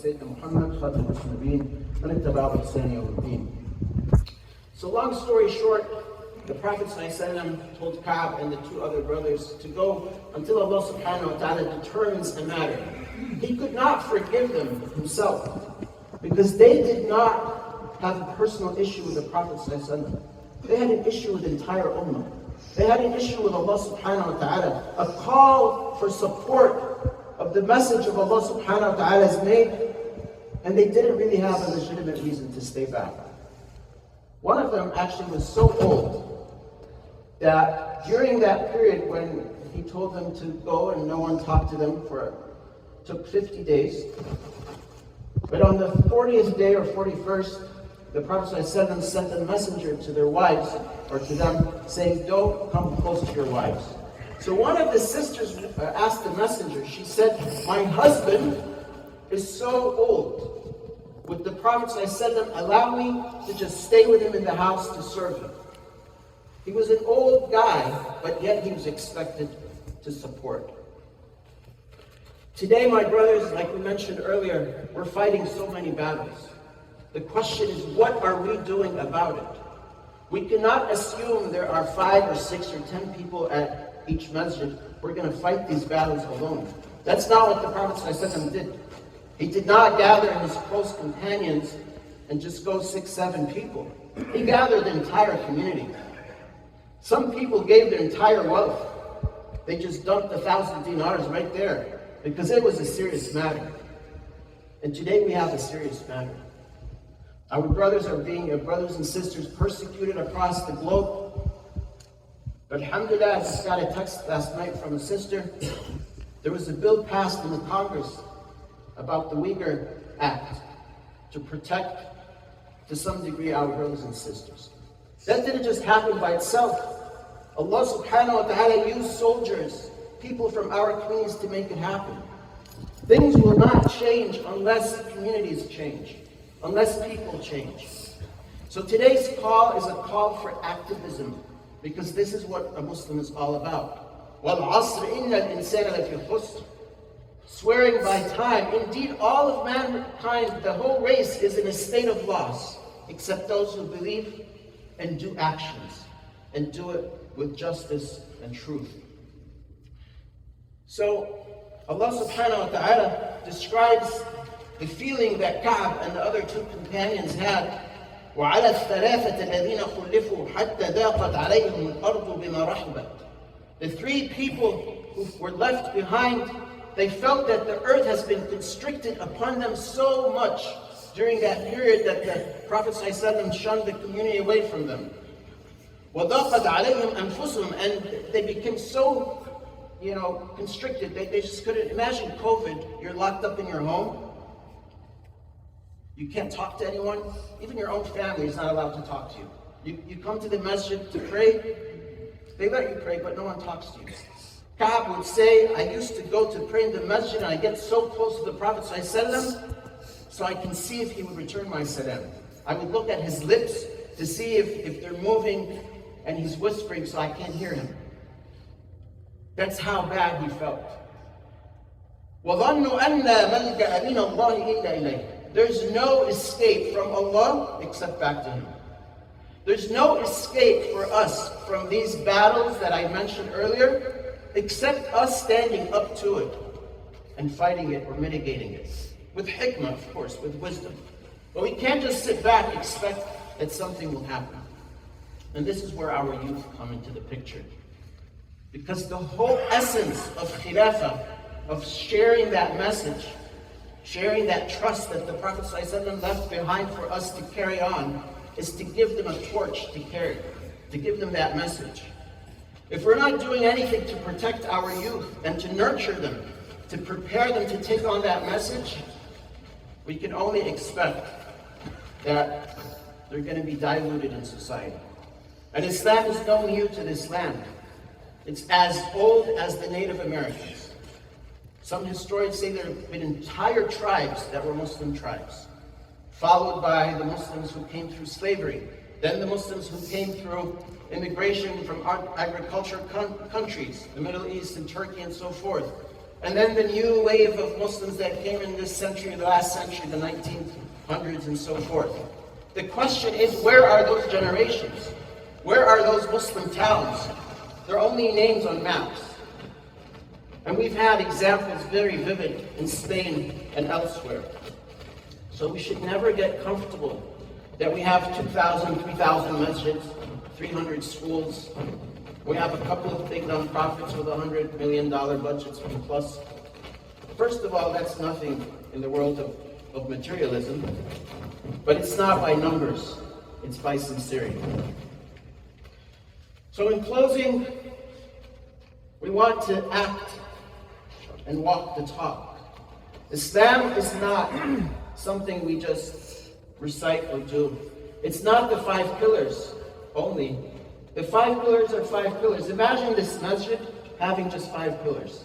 سيدنا محمد خاتم النبيين من اتبعه بإحسان يوم الدين. So long story short, the Prophet ﷺ told Ka'b and the two other brothers to go until Allah subhanahu wa ta'ala determines the matter. He could not forgive them himself because they did not have a personal issue with the Prophet ﷺ. They had an issue with the entire ummah. They had an issue with Allah subhanahu wa ta'ala. A call for support of the message of Allah subhanahu wa ta'ala is made, and they didn't really have a legitimate reason to stay back. One of them actually was so old that during that period when he told them to go and no one talked to them took 50 days. But on the 40th day or 41st, the Prophet ﷺ sent a messenger to their wives, or to them, saying, don't come close to your wives. So one of the sisters asked the messenger, she said, my husband is so old. Would the Prophet ﷺ allow me to just stay with him in the house to serve him? He was an old guy, but yet he was expected to support. Today, my brothers, like we mentioned earlier, we're fighting so many battles. The question is, what are we doing about it? We cannot assume there are 5 or 6 or 10 people at each masjid. We're going to fight these battles alone. That's not what the Prophet ﷺ did. He did not gather his close companions and just go 6, 7 people. He gathered the entire community. Some people gave their entire wealth. They just dumped 1,000 dinars right there because it was a serious matter. And today we have a serious matter. Our brothers and sisters persecuted across the globe. But alhamdulillah, I just got a text last night from a sister. There was a bill passed in the Congress about the Uyghur Act to protect, to some degree, our brothers and sisters. That didn't just happen by itself. Allah subhanahu wa ta'ala used soldiers, people from our communities to make it happen. Things will not change unless communities change, unless people change. So today's call is a call for activism, because this is what a Muslim is all about. وَالْعَصْرِ إِنَّ الْإِنسَانَ لَفِي خُسْرٍ. Swearing by time, indeed all of mankind, the whole race is in a state of loss, except those who believe and do actions, and do it with justice and truth. So Allah subhanahu wa ta'ala describes the feeling that Ka'b and the other two companions had. وَعَلَى الثَّلَاثَةِ الَّذِينَ خُلِّفُوا حَتَّى ضَاقَتْ عَلَيْهِمُ الْأَرْضُ بِمَا رَحُبَتْ. The 3 people who were left behind, they felt that the earth has been constricted upon them so much during that period that the Prophet ﷺ shunned the community away from them. وَضَاقَتْ عَلَيْهِمْ أَنفُسُهُمْ. And they became so, constricted. They just couldn't imagine COVID. You're locked up in your home. You can't talk to anyone. Even your own family is not allowed to talk to you. You come to the masjid to pray. They let you pray, but no one talks to you. Ka'b would say, I used to go to pray in the masjid and I get so close to the Prophet ﷺ so I can see if he would return my salam. I would look at his lips to see if they're moving and he's whispering so I can't hear him. That's how bad he felt. وَظَنُّوا أَنَّ مَلْجَأَ مِنَ اللَّهِ إِلَّا إِلَيْهِ. There's no escape from Allah except back to Him. There's no escape for us from these battles that I mentioned earlier, except us standing up to it and fighting it or mitigating it. With hikmah, of course, with wisdom. But we can't just sit back and expect that something will happen. And this is where our youth come into the picture. Because the whole essence of khilafah, of sharing that message, sharing that trust that the Prophet ﷺ left behind for us to carry on, is to give them a torch to carry, to give them that message. If we're not doing anything to protect our youth and to nurture them, to prepare them to take on that message, we can only expect that they're going to be diluted in society. And Islam is no new to this land. It's as old as the Native Americans. Some historians say there have been entire tribes that were Muslim tribes, followed by the Muslims who came through slavery, then the Muslims who came through immigration from agricultural countries, the Middle East and Turkey and so forth. And then the new wave of Muslims that came in this century, the last century, the 1900s and so forth. The question is, where are those generations? Where are those Muslim towns? They're only names on maps. And we've had examples very vivid in Spain and elsewhere. So we should never get comfortable that we have 2,000, 3,000 masjids, 300 schools. We have a couple of big nonprofits with $100 million budgets plus. First of all, that's nothing in the world of materialism, but it's not by numbers, it's by sincerity. So in closing, we want to act and walk the talk. Islam is not something we just recite or do. It's not the 5 pillars only. The 5 pillars are 5 pillars. Imagine this masjid having just 5 pillars.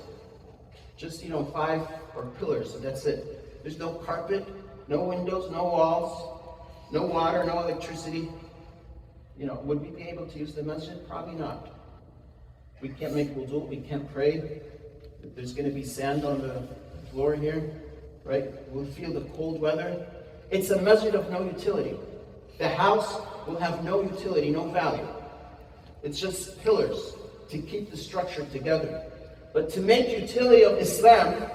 Just, 5 or pillars, so that's it. There's no carpet, no windows, no walls, no water, no electricity. Would we be able to use the masjid? Probably not. We can't make wudu, we can't pray. There's going to be sand on the floor here, right? We'll feel the cold weather. It's a masjid of no utility. The house will have no utility, no value. It's just pillars to keep the structure together. But to make utility of Islam,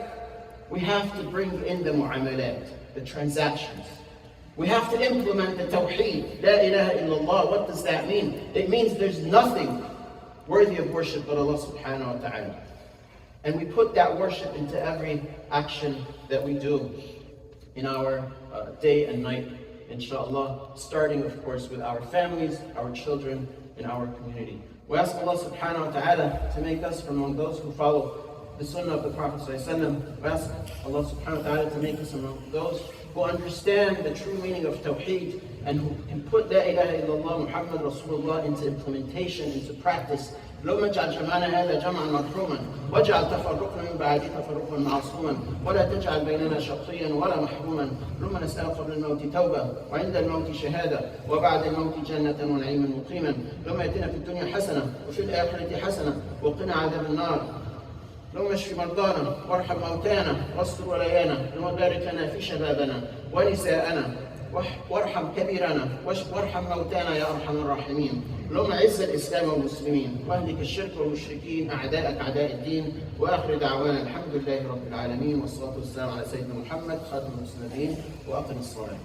we have to bring in the mu'amalat, the transactions. We have to implement the tawheed, la ilaha illallah. What does that mean? It means there's nothing worthy of worship but Allah subhanahu wa ta'ala. And we put that worship into every action that we do in our day and night, inshallah, starting of course with our families, our children, and our community. We ask Allah subhanahu wa ta'ala to make us from among those who follow the sunnah of the Prophet sallallahu alaihi wasallam. We ask Allah subhanahu wa ta'ala to make us among those who understand the true meaning of tawheed and who can put la ilaha illallah Muhammad Rasulullah into implementation, into practice. اللهم اجعل جمعنا هذا جمعا مرحوما واجعل تفرقنا من بعده تفرقا معصوما ولا تجعل بيننا شقيا ولا محروما. اللهم نسألك قبل الموت توبة وعند الموت شهادة وبعد الموت جنة ونعيما مقيما. اللهم ائتنا في الدنيا حسنة وفي الآخرة حسنة وقنا عذاب النار. اللهم اشف مرضانا وارحم موتانا واستر ولايانا. اللهم بارك لنا في شبابنا ونساءنا وارحم كبيرنا وارحم موتانا يا ارحم الراحمين. اللهم اعز الاسلام والمسلمين واهلك الشرك والمشركين اعداءك اعداء الدين. واخر دعوانا الحمد لله رب العالمين والصلاه والسلام على سيدنا محمد خاتم المرسلين واقم الصلاه.